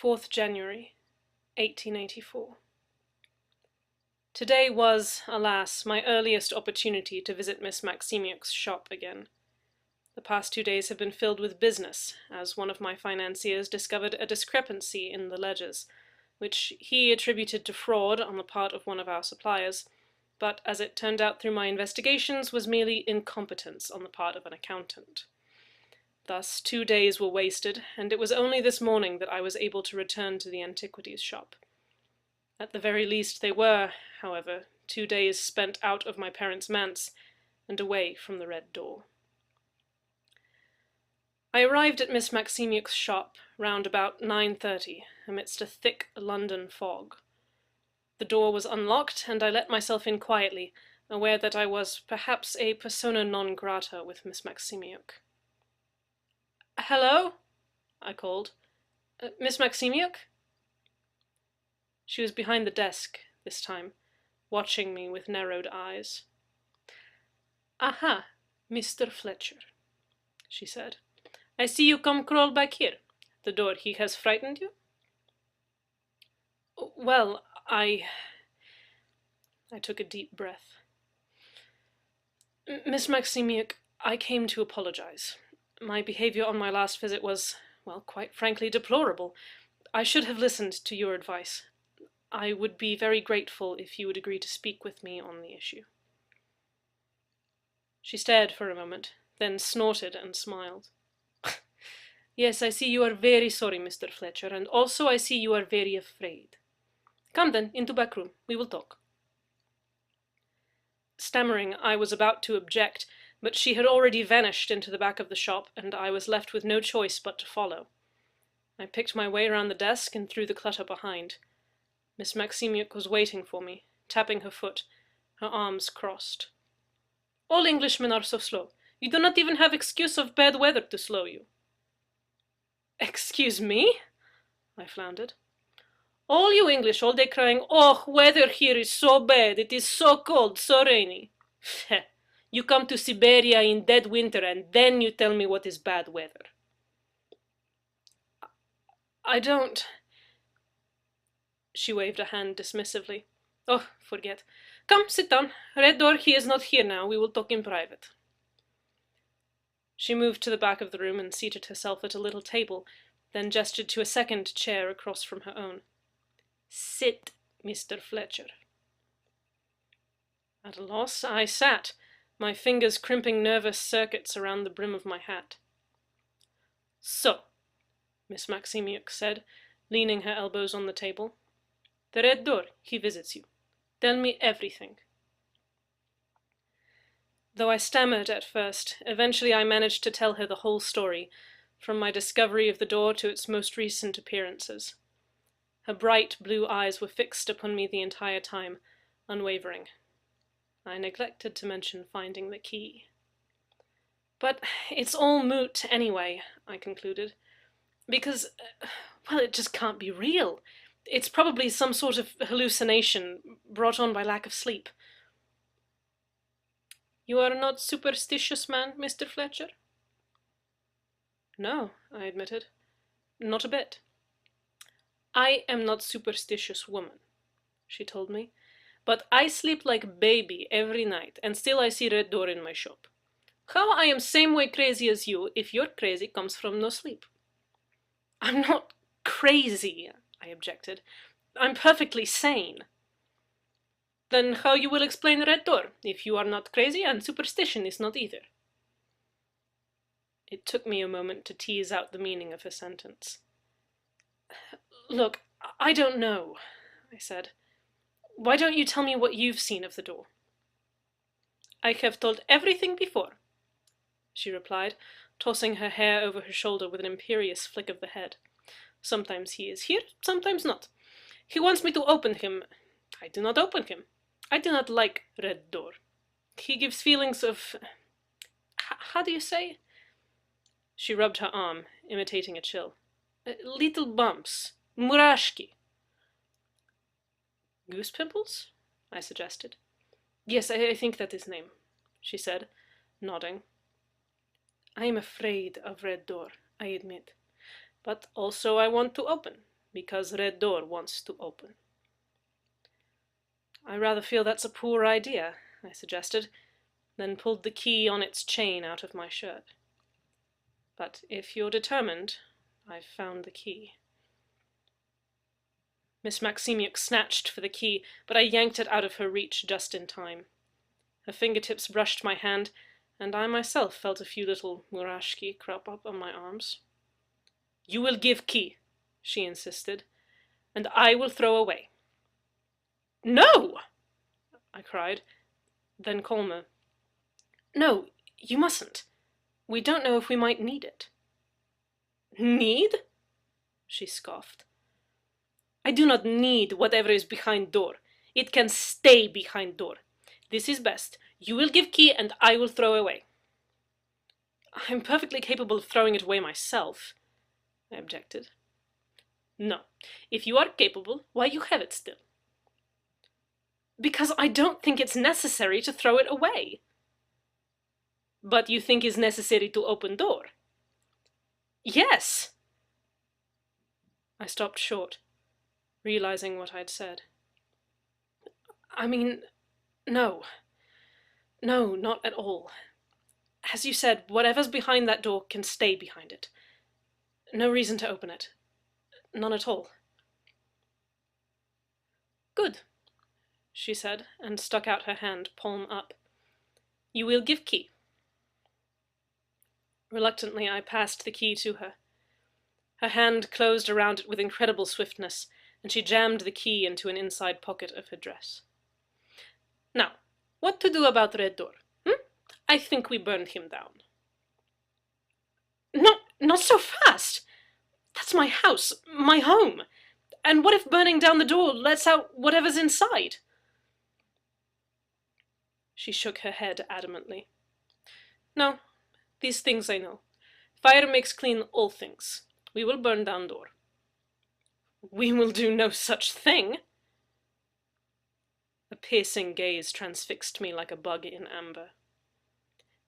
4th January, 1884. Today was, alas, my earliest opportunity to visit Ms Maksymiuk's shop again. The past 2 days have been filled with business, as one of my financiers discovered a discrepancy in the ledgers, which he attributed to fraud on the part of one of our suppliers, but as it turned out through my investigations was merely incompetence on the part of an accountant. Thus 2 days were wasted, and it was only this morning that I was able to return to the antiquities shop. At the very least they were, however, 2 days spent out of my parents' manse, and away from the Red Door. I arrived at Ms Maksymiuk's shop round about 9:30, amidst a thick London fog. The door was unlocked, and I let myself in quietly, aware that I was perhaps a persona non grata with Ms Maksymiuk. "Hello?" I called. "Ms Maksymiuk?" She was behind the desk, this time, watching me with narrowed eyes. "Aha, Mr. Fletcher," she said. "I see you come crawl back here. The door, he has frightened you?" "Well, I took a deep breath. "Miss Maksymiuk, I came to apologize. My behavior on my last visit was, well, quite frankly, deplorable. I should have listened to your advice. I would be very grateful if you would agree to speak with me on the issue." She stared for a moment, then snorted and smiled. "Yes, I see you are very sorry, Mr. Fletcher, and also I see you are very afraid. Come then, into back room. We will talk." Stammering, I was about to object, but she had already vanished into the back of the shop, and I was left with no choice but to follow. I picked my way around the desk and through the clutter behind. Miss Maksymiuk was waiting for me, tapping her foot, her arms crossed. "All Englishmen are so slow. You do not even have excuse of bad weather to slow you." "Excuse me?" I floundered. "All you English all day crying, 'Oh, weather here is so bad, it is so cold, so rainy.' You come to Siberia in dead winter, and then you tell me what is bad weather." "I don't—" She waved a hand dismissively. "Oh, forget. Come, sit down. Red Door, he is not here now. We will talk in private." She moved to the back of the room and seated herself at a little table, then gestured to a second chair across from her own. "Sit, Mr. Fletcher." At a loss, I sat, my fingers crimping nervous circuits around the brim of my hat. "So," Miss Maksymiuk said, leaning her elbows on the table, "the Red Door, he visits you. Tell me everything." Though I stammered at first, eventually I managed to tell her the whole story, from my discovery of the door to its most recent appearances. Her bright blue eyes were fixed upon me the entire time, unwavering. I neglected to mention finding the key. "But it's all moot anyway," I concluded, "because, well, it just can't be real. It's probably some sort of hallucination brought on by lack of sleep." "You are not superstitious man, Mr. Fletcher?" "No," I admitted. "Not a bit." "I am not superstitious woman," she told me, "but I sleep like baby every night, and still I see Red Door in my shop. How I am same way crazy as you if your crazy comes from no sleep?" "I'm not crazy," I objected. "I'm perfectly sane." "Then how you will explain Red Door, if you are not crazy and superstition is not either?" It took me a moment to tease out the meaning of her sentence. "Look, I don't know," I said. "Why don't you tell me what you've seen of the door?" "I have told everything before," she replied, tossing her hair over her shoulder with an imperious flick of the head. "Sometimes he is here, sometimes not. He wants me to open him. I do not open him. I do not like Red Door. He gives feelings of— how do you say?" She rubbed her arm, imitating a chill. "Little bumps. Murashki." "Goose pimples?" I suggested. "Yes, I think that is name," she said, nodding. "I am afraid of Red Door, I admit. But also I want to open. because Red Door wants to open. I rather feel that's a poor idea, I suggested, then pulled the key on its chain out of my shirt. But if you're determined, I've found the key. Ms Maksymiuk snatched for the key, but I yanked it out of her reach just in time. Her fingertips brushed my hand, and I myself felt a few little murashki crop up on my arms. You will give key, she insisted, and I will throw away. No! I cried, then calmer. No, you mustn't. We don't know if we might need it. Need? She scoffed. I do not need whatever is behind door. It can stay behind door. This is best. You will give key and I will throw away. I'm perfectly capable of throwing it away myself, I objected. No. If you are capable, why you have it still? Because I don't think it's necessary to throw it away. But you think it's necessary to open door? Yes. I stopped short, realizing what I'd said. I mean, no. No, not at all. As you said, whatever's behind that door can stay behind it. No reason to open it. None at all. Good, she said, and stuck out her hand, palm up. You will give key. Reluctantly, I passed the key to her. Her hand closed around it with incredible swiftness, and she jammed the key into an inside pocket of her dress. Now, what to do about Red Door? I think we burned him down. Not so fast! That's my house, my home. And what if burning down the door lets out whatever's inside? She shook her head adamantly. No, these things I know. Fire makes clean all things. We will burn down door. We will do no such thing. A piercing gaze transfixed me like a bug in amber.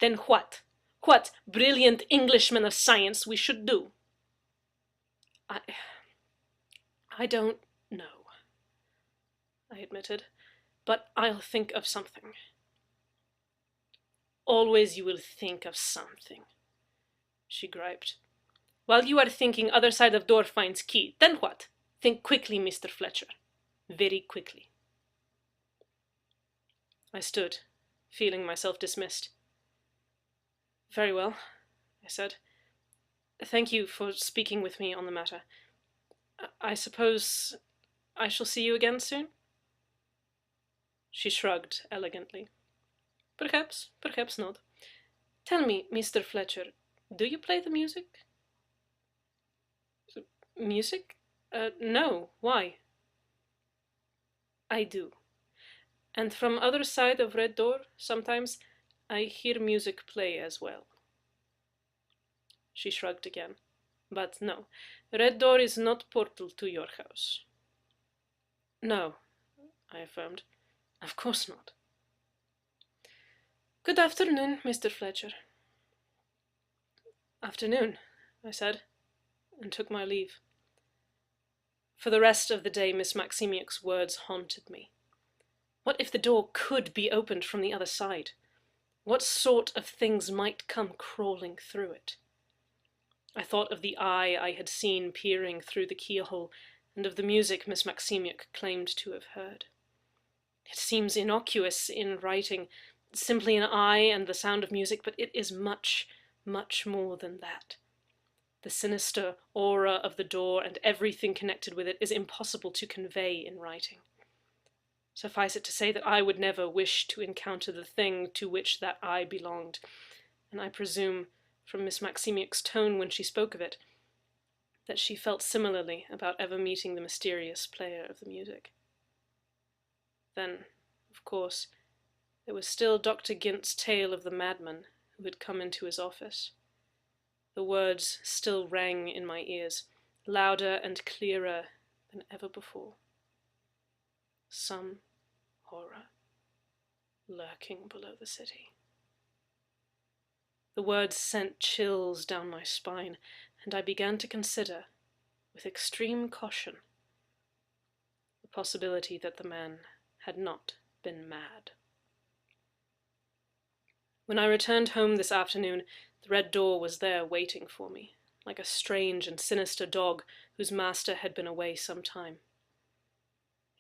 Then what? What, brilliant Englishman of science, we should do? I don't know, I admitted, but I'll think of something. Always you will think of something, she griped. While you are thinking, other side of door finds key. Then what? Think quickly, Mr. Fletcher. Very quickly. I stood, feeling myself dismissed. Very well, I said. Thank you for speaking with me on the matter. I suppose I shall see you again soon? She shrugged elegantly. Perhaps, perhaps not. Tell me, Mr. Fletcher, do you play the music? Music? No. Why? I do. And from other side of Red Door, sometimes I hear music play as well. She shrugged again. But no, Red Door is not portal to your house. No, I affirmed. Of course not. Good afternoon, Mr. Fletcher. Afternoon, I said, and took my leave. For the rest of the day, Ms Maksymiuk's words haunted me. What if the door could be opened from the other side? What sort of things might come crawling through it? I thought of the eye I had seen peering through the keyhole, and of the music Ms Maksymiuk claimed to have heard. It seems innocuous in writing, simply an eye and the sound of music, but it is much, much more than that. The sinister aura of the door and everything connected with it is impossible to convey in writing. Suffice it to say that I would never wish to encounter the thing to which that eye belonged, and I presume, from Ms Maksymiuk's tone when she spoke of it, that she felt similarly about ever meeting the mysterious player of the music. Then, of course, there was still Dr. Gint's tale of the madman who had come into his office. The words still rang in my ears, louder and clearer than ever before. Some horror lurking below the city. The words sent chills down my spine, and I began to consider, with extreme caution, the possibility that the man had not been mad. When I returned home this afternoon, the red door was there waiting for me, like a strange and sinister dog whose master had been away some time.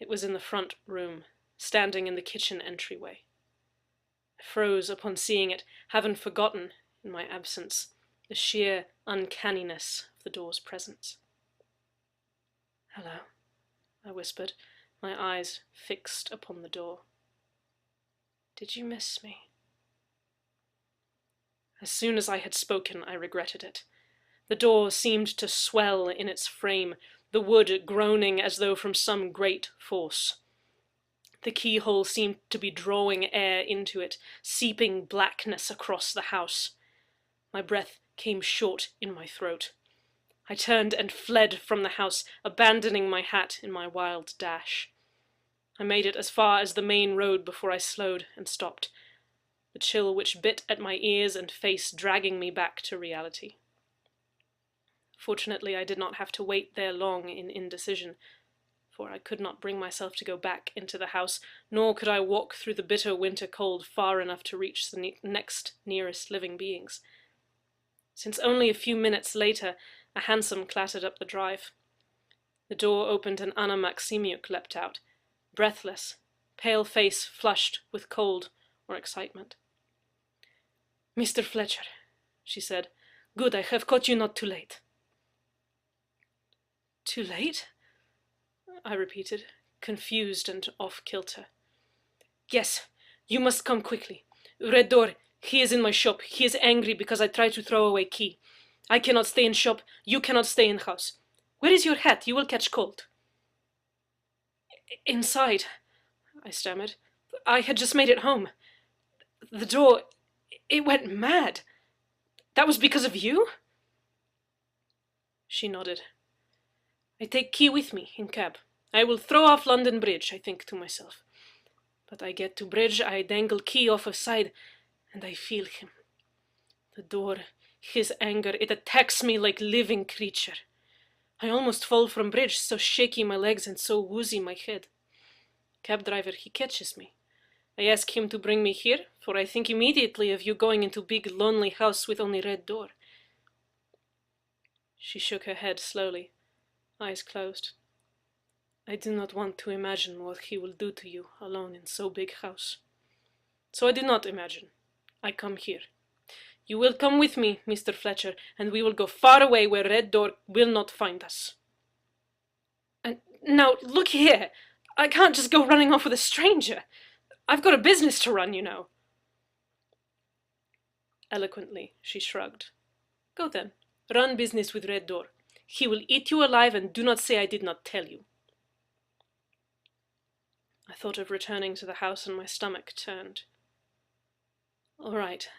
It was in the front room, standing in the kitchen entryway. I froze upon seeing it, having forgotten, in my absence, the sheer uncanniness of the door's presence. "Hello," I whispered, my eyes fixed upon the door. "Did you miss me?" As soon as I had spoken, I regretted it. The door seemed to swell in its frame, the wood groaning as though from some great force. The keyhole seemed to be drawing air into it, seeping blackness across the house. My breath came short in my throat. I turned and fled from the house, abandoning my hat in my wild dash. I made it as far as the main road before I slowed and stopped, the chill which bit at my ears and face dragging me back to reality. Fortunately, I did not have to wait there long in indecision, for I could not bring myself to go back into the house, nor could I walk through the bitter winter cold far enough to reach the next nearest living beings. Since only a few minutes later, a hansom clattered up the drive. The door opened and Ms Maksymiuk leapt out, breathless, pale face flushed with cold or excitement. "Mr. Fletcher," she said. "Good, I have caught you not too late." "Too late?" I repeated, confused and off-kilter. "Yes, you must come quickly. Red Door, he is in my shop. He is angry because I tried to throw away key. I cannot stay in shop. You cannot stay in house. Where is your hat? You will catch cold." "Inside," I stammered. "I had just made it home. The door, it went mad. That was because of you?" She nodded. "I take key with me in cab. I will throw off London Bridge, I think to myself. But I get to bridge, I dangle key off a side, and I feel him. The door, his anger, it attacks me like living creature. I almost fall from bridge, so shaky my legs and so woozy my head. Cab driver, he catches me. I ask him to bring me here, for I think immediately of you going into big lonely house with only red door." She shook her head slowly, eyes closed. "I do not want to imagine what he will do to you alone in so big house. So I do not imagine. I come here. You will come with me, Mr. Fletcher, and we will go far away where Red Door will not find us." "And now, look here. I can't just go running off with a stranger. I've got a business to run, you know." Eloquently, she shrugged. "Go then. Run business with Red Door. He will eat you alive, and do not say I did not tell you." I thought of returning to the house and my stomach turned. "All right,"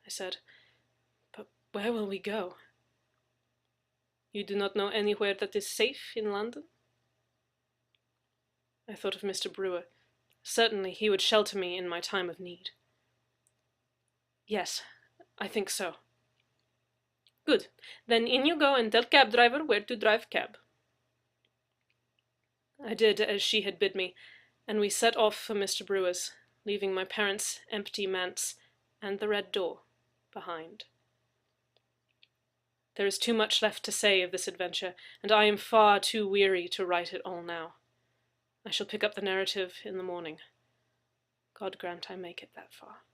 I said, "but where will we go?" "You do not know anywhere that is safe in London?" I thought of Mr. Brewer. Certainly he would shelter me in my time of need. "Yes, I think so." "Good. Then in you go and tell cab driver where to drive cab." I did as she had bid me, and we set off for Mr. Brewer's, leaving my parents' empty manse and the red door behind. There is too much left to say of this adventure, and I am far too weary to write it all now. I shall pick up the narrative in the morning. God grant I make it that far.